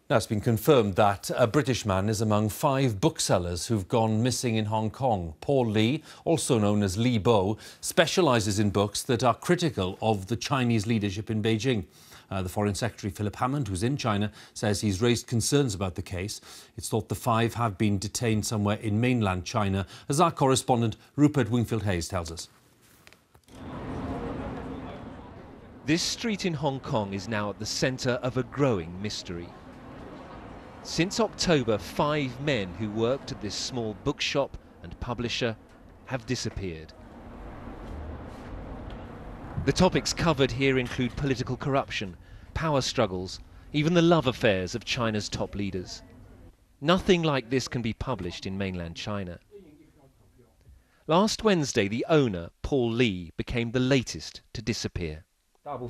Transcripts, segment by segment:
Now, it's been confirmed that a British man is among 5 booksellers who've gone missing in Hong Kong. Paul Lee, also known as Li Bo, specialises in books that are critical of the Chinese leadership in Beijing. The Foreign Secretary, Philip Hammond, who's in China, says he's raised concerns about the case. It's thought the 5 have been detained somewhere in mainland China, as our correspondent Rupert Wingfield-Hayes tells us. This street in Hong Kong is now at the centre of a growing mystery. Since October, 5 men who worked at this small bookshop and publisher have disappeared. The topics covered here include political corruption, power struggles, even the love affairs of China's top leaders. Nothing like this can be published in mainland China. Last Wednesday, the owner, Paul Lee, became the latest to disappear. Hu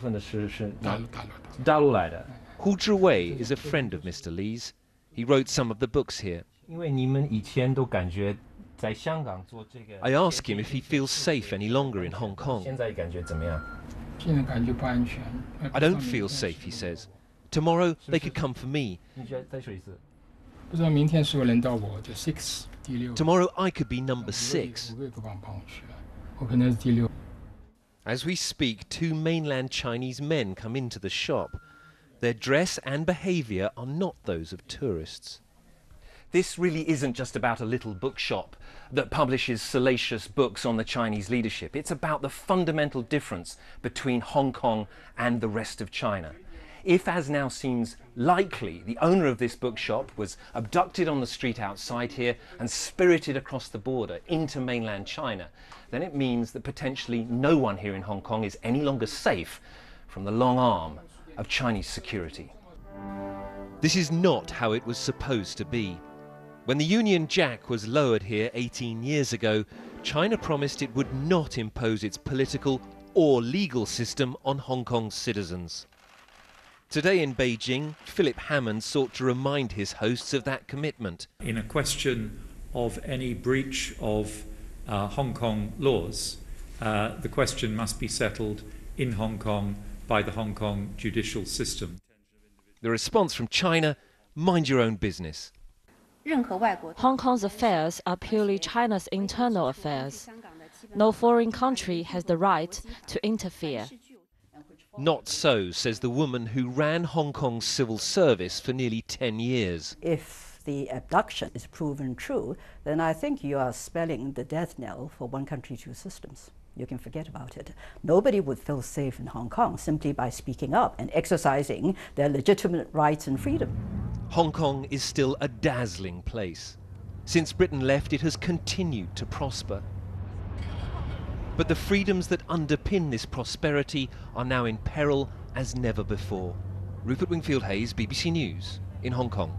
Zhiwei is a friend of Mr. Lee's. He wrote some of the books here. I ask him if he feels safe any longer in Hong Kong. I don't feel safe, he says. Tomorrow they could come for me. Tomorrow I could be number 6. As we speak, 2 mainland Chinese men come into the shop. Their dress and behaviour are not those of tourists. This really isn't just about a little bookshop that publishes salacious books on the Chinese leadership. It's about the fundamental difference between Hong Kong and the rest of China. If, as now seems likely, the owner of this bookshop was abducted on the street outside here and spirited across the border into mainland China, then it means that potentially no one here in Hong Kong is any longer safe from the long arm of Chinese security. This is not how it was supposed to be. When the Union Jack was lowered here 18 years ago, China promised it would not impose its political or legal system on Hong Kong's citizens. Today in Beijing, Philip Hammond sought to remind his hosts of that commitment. In a question of any breach of Hong Kong laws, the question must be settled in Hong Kong by the Hong Kong judicial system. The response from China: mind your own business. Hong Kong's affairs are purely China's internal affairs. No foreign country has the right to interfere. Not so, says the woman who ran Hong Kong's civil service for nearly 10 years. If the abduction is proven true, then I think you are spelling the death knell for one country, 2 systems. You can forget about it. Nobody would feel safe in Hong Kong simply by speaking up and exercising their legitimate rights and freedom. Hong Kong is still a dazzling place. Since Britain left, it has continued to prosper. But the freedoms that underpin this prosperity are now in peril as never before. Rupert Wingfield-Hayes, BBC News, in Hong Kong.